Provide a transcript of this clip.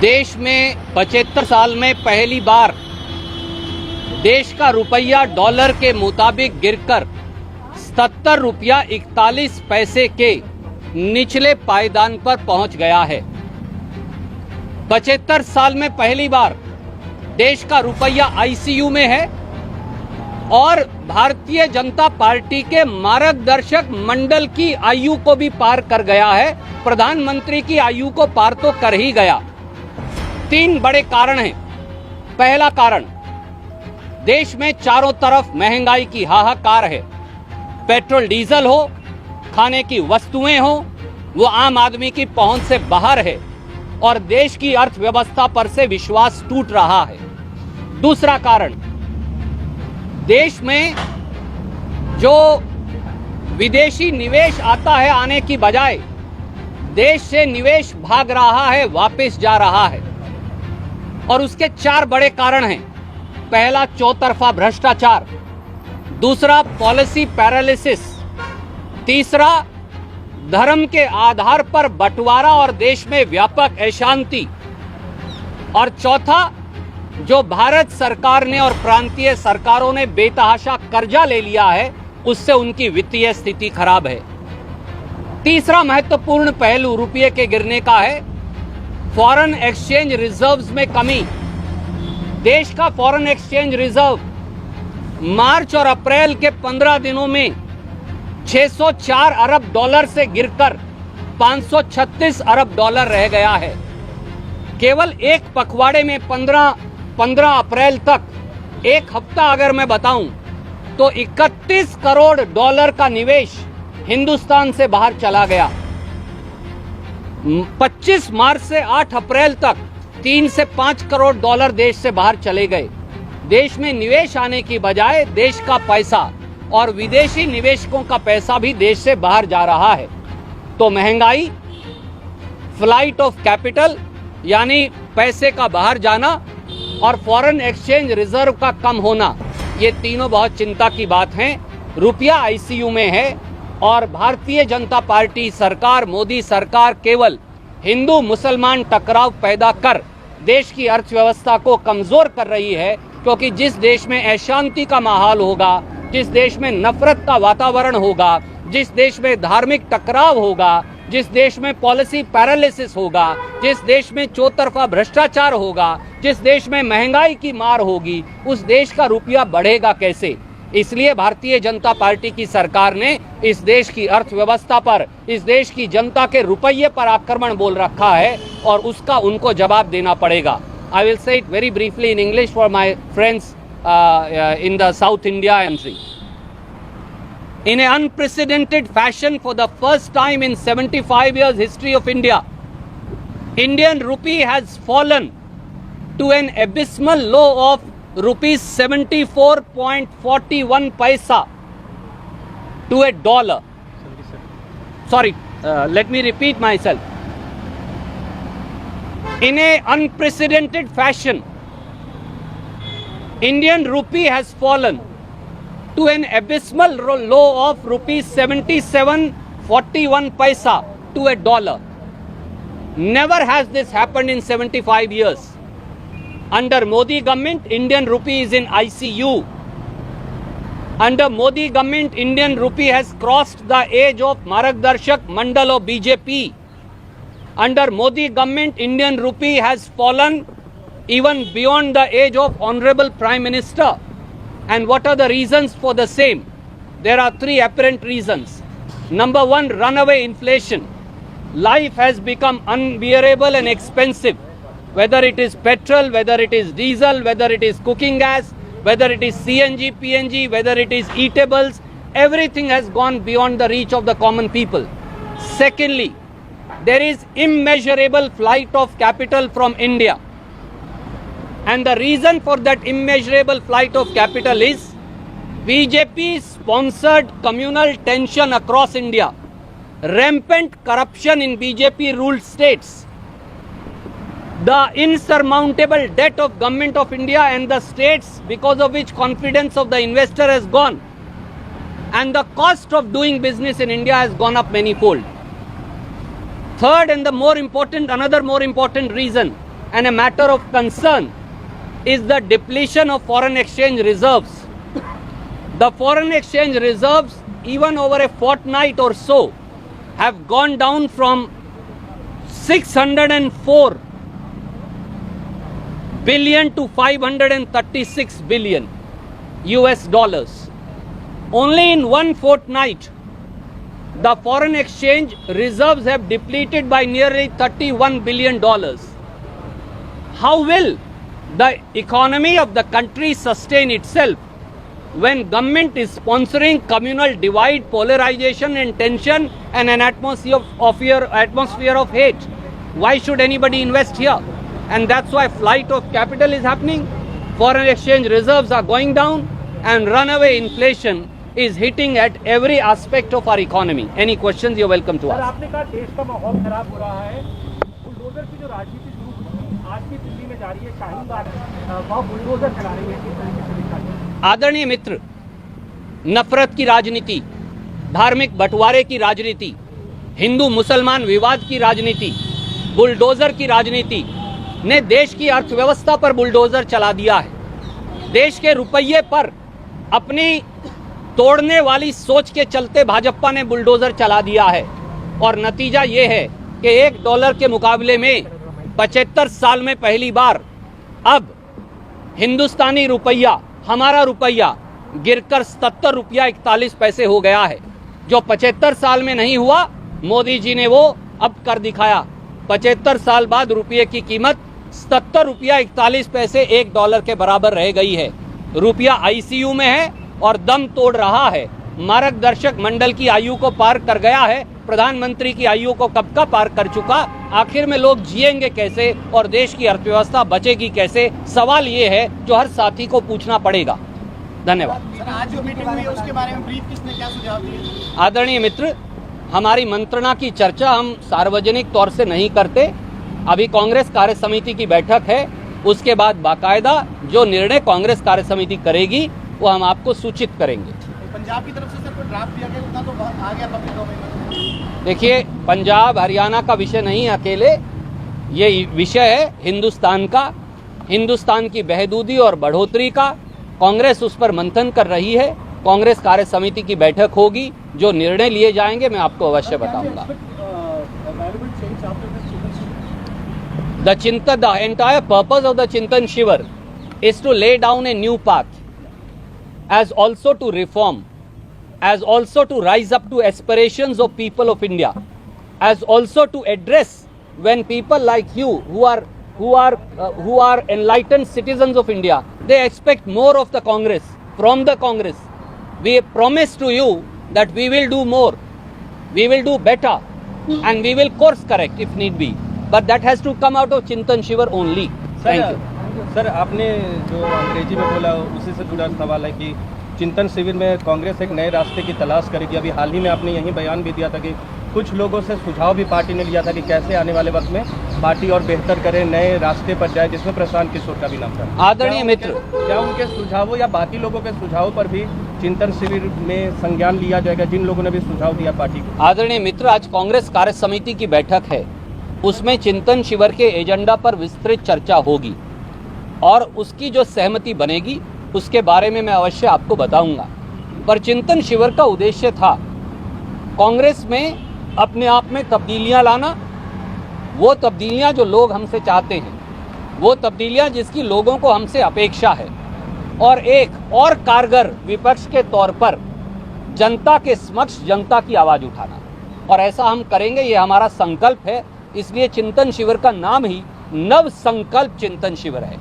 देश में 75 साल में पहली बार देश का रुपया डॉलर के मुताबिक गिरकर 77 रुपया 41 पैसे के निचले पायदान पर पहुंच गया है। 75 साल में पहली बार देश का रुपया आईसीयू में है और भारतीय जनता पार्टी के मार्गदर्शक मंडल की आयु को भी पार कर गया है। प्रधानमंत्री की आयु को पार तो कर ही गया। 3 बड़े कारण हैं। पहला कारण, देश में चारों तरफ महंगाई की हाहाकार है। पेट्रोल डीजल हो, खाने की वस्तुएं हो, वो आम आदमी की पहुंच से बाहर है और देश की अर्थव्यवस्था पर से विश्वास टूट रहा है। दूसरा कारण, देश में जो विदेशी निवेश आता है आने की बजाय देश से निवेश भाग रहा है, वापस जा रहा है और उसके 4 बड़े कारण हैं। पहला, चौतरफा भ्रष्टाचार। दूसरा, पॉलिसी पैरालिसिस। तीसरा, धर्म के आधार पर बंटवारा और देश में व्यापक अशांति। और चौथा, जो भारत सरकार ने और प्रांतीय सरकारों ने बेतहाशा कर्जा ले लिया है, उससे उनकी वित्तीय स्थिति खराब है। तीसरा महत्वपूर्ण पहलू रुपये के गिरने का है फॉरेन एक्सचेंज रिजर्व्स में कमी। देश का फॉरेन एक्सचेंज रिजर्व मार्च और अप्रैल के 15 दिनों में 604 अरब डॉलर से गिरकर 536 अरब डॉलर रह गया है। केवल एक पखवाड़े में 15 अप्रैल तक, एक हफ्ता अगर मैं बताऊं तो 31 करोड़ डॉलर का निवेश हिंदुस्तान से बाहर चला गया। 25 मार्च से 8 अप्रैल तक 3 से 5 करोड़ डॉलर देश से बाहर चले गए। देश में निवेश आने की बजाय देश का पैसा और विदेशी निवेशकों का पैसा भी देश से बाहर जा रहा है। तो महंगाई, फ्लाइट ऑफ कैपिटल यानी पैसे का बाहर जाना और फॉरेन एक्सचेंज रिजर्व का कम होना, ये तीनों बहुत चिंता की बात हैं। रुपया आईसीयू में है और भारतीय जनता पार्टी सरकार, मोदी सरकार केवल हिंदू मुसलमान टकराव पैदा कर देश की अर्थव्यवस्था को कमजोर कर रही है। क्योंकि जिस देश में अशांति का माहौल होगा, जिस देश में नफरत का वातावरण होगा, जिस देश में धार्मिक टकराव होगा, जिस देश में पॉलिसी पैरालिसिस होगा, जिस देश में चौतरफा भ्रष्टाचार होगा, जिस देश में महंगाई की मार होगी, उस देश का रुपया बढ़ेगा कैसे? इसलिए भारतीय जनता पार्टी की सरकार ने इस देश की अर्थव्यवस्था पर, इस देश की जनता के रुपये पर आक्रमण बोल रखा है और उसका उनको जवाब देना पड़ेगा। I will say it very briefly in English for my friends in the South India country. In an unprecedented fashion, for the first time in 75 years history of India, Indian rupee has fallen to an abysmal low of rupees 74.41 paisa to a dollar. Sorry, let me repeat myself. In an unprecedented fashion, Indian rupee has fallen to an abysmal low of rupees 77.41 paisa to a dollar. Never has this happened in 75 years. Under Modi government, Indian rupee is in ICU. Under Modi government, Indian rupee has crossed the age of Margdarshak Mandal of BJP. Under Modi government, Indian rupee has fallen even beyond the age of Honorable Prime Minister. And what are the reasons for the same? There are 3 apparent reasons. Number 1, runaway inflation. Life has become unbearable and expensive. Whether it is petrol, whether it is diesel, whether it is cooking gas, whether it is CNG, PNG, whether it is eatables, everything has gone beyond the reach of the common people. Secondly, there is immeasurable flight of capital from India. And the reason for that immeasurable flight of capital is BJP-sponsored communal tension across India, rampant corruption in BJP-ruled states, the insurmountable debt of Government of India and the states because of which confidence of the investor has gone, and the cost of doing business in India has gone up manifold. Third and another more important reason, and a matter of concern is the depletion of foreign exchange reserves. The foreign exchange reserves, even over a fortnight or so, have gone down from 604 billion to 536 billion US dollars. Only in one fortnight, the foreign exchange reserves have depleted by nearly $31 billion. How will the economy of the country sustain itself when government is sponsoring communal divide, polarization and tension and an atmosphere of hate? Why should anybody invest here? And that's why flight of capital is happening. Foreign exchange reserves are going down and runaway inflation is hitting at every aspect of our economy. Any questions, you're welcome to sir, ask. आपने कहा देश का माहौल खराब हो रहा है। Bulldozer की जो राजनीति शुरू हुई आज की दिल्ली में जारी है, शाहीन बाग वह बुलडोजर चला रही है, किस तरीके से देखा जाए? आदरणीय मित्र, नफरत की राजनीति, धार्मिक बंटवारे की राजनीति, हिंदू मुसलमान विवाद की राजनीति, बुलडोजर की राजनीति ने देश की अर्थव्यवस्था पर बुलडोजर चला दिया है। देश के रुपये पर अपनी तोड़ने वाली सोच के चलते भाजपा ने बुलडोजर चला दिया है और नतीजा ये है कि $1 के मुकाबले में 75 साल में पहली बार अब हिंदुस्तानी रुपया, हमारा रुपया गिरकर 77 रुपया 41 पैसे हो गया है। जो 75 साल में नहीं हुआ, मोदी जी ने वो अब कर दिखाया। 75 साल बाद रुपये की कीमत 77 रुपया 41 पैसे $1 के बराबर रह गई है। रुपया आईसीयू में है और दम तोड़ रहा है। मार्गदर्शक मंडल की आयु को पार कर गया है। प्रधानमंत्री की आयु को कब का पार कर चुका। आखिर में लोग जिएंगे कैसे और देश की अर्थव्यवस्था बचेगी कैसे? सवाल ये है जो हर साथी को पूछना पड़ेगा। धन्यवाद। सर, आज जो मीटिंग हुई है उसके बारे में ब्रीफ किसने क्या सुझाव दिए? आदरणीय मित्र, हमारी मंत्रणा की चर्चा हम सार्वजनिक तौर से नहीं करते। अभी कांग्रेस कार्य समिति की बैठक है, उसके बाद बाकायदा जो निर्णय कांग्रेस कार्य समिति करेगी वो हम आपको सूचित करेंगे। पंजाब की तरफ से सर कोई ड्राफ्ट दिया गया, उतना तो आ गया पब्लिक डोमेन में। देखिए, पंजाब हरियाणा का विषय नहीं अकेले, ये विषय है हिंदुस्तान का, हिंदुस्तान की बहदूदी और बढ़ोतरी का। कांग्रेस उस पर मंथन कर रही है। कांग्रेस कार्य समिति की बैठक होगी, जो निर्णय लिए जाएंगे मैं आपको अवश्य बताऊंगा। The entire purpose of the Chintan Shivar is to lay down a new path, as also to reform, as also to rise up to aspirations of people of India, as also to address when people like you who are enlightened citizens of India, they expect more of the Congress, from the Congress. We promise to you that we will do more, we will do better, and we will course correct if need be. But that has to come out of Chintan Shivar only. Thank you. Sir, आपने जो अंग्रेजी में बोला उसी से जुड़ा सवाल है कि चिंतन शिविर में कांग्रेस एक नए रास्ते की तलाश करेगी। अभी हाल ही में आपने यही बयान भी दिया था कि कुछ लोगों से सुझाव भी पार्टी ने लिया था कि कैसे आने वाले वक्त में पार्टी और बेहतर करे, नए रास्ते पर जाए, जिसमें प्रशांत किशोर का भी नाम था। आदरणीय मित्र, क्या उनके सुझावों या बाकी लोगों के सुझावों पर भी चिंतन शिविर में संज्ञान लिया जाएगा, जिन लोगों ने भी सुझाव दिया पार्टी को? आदरणीय मित्र, आज कांग्रेस कार्य समिति की बैठक है, उसमें चिंतन शिविर के एजेंडा पर विस्तृत चर्चा होगी और उसकी जो सहमति बनेगी उसके बारे में मैं अवश्य आपको बताऊंगा। पर चिंतन शिविर का उद्देश्य था कांग्रेस में अपने आप में तब्दीलियां लाना, वो तब्दीलियां जो लोग हमसे चाहते हैं, वो तब्दीलियां जिसकी लोगों को हमसे अपेक्षा है, और एक और कारगर विपक्ष के तौर पर जनता के समक्ष जनता की आवाज उठाना। और ऐसा हम करेंगे, ये हमारा संकल्प है। इसलिए चिंतन शिविर का नाम ही नव संकल्प चिंतन शिविर है।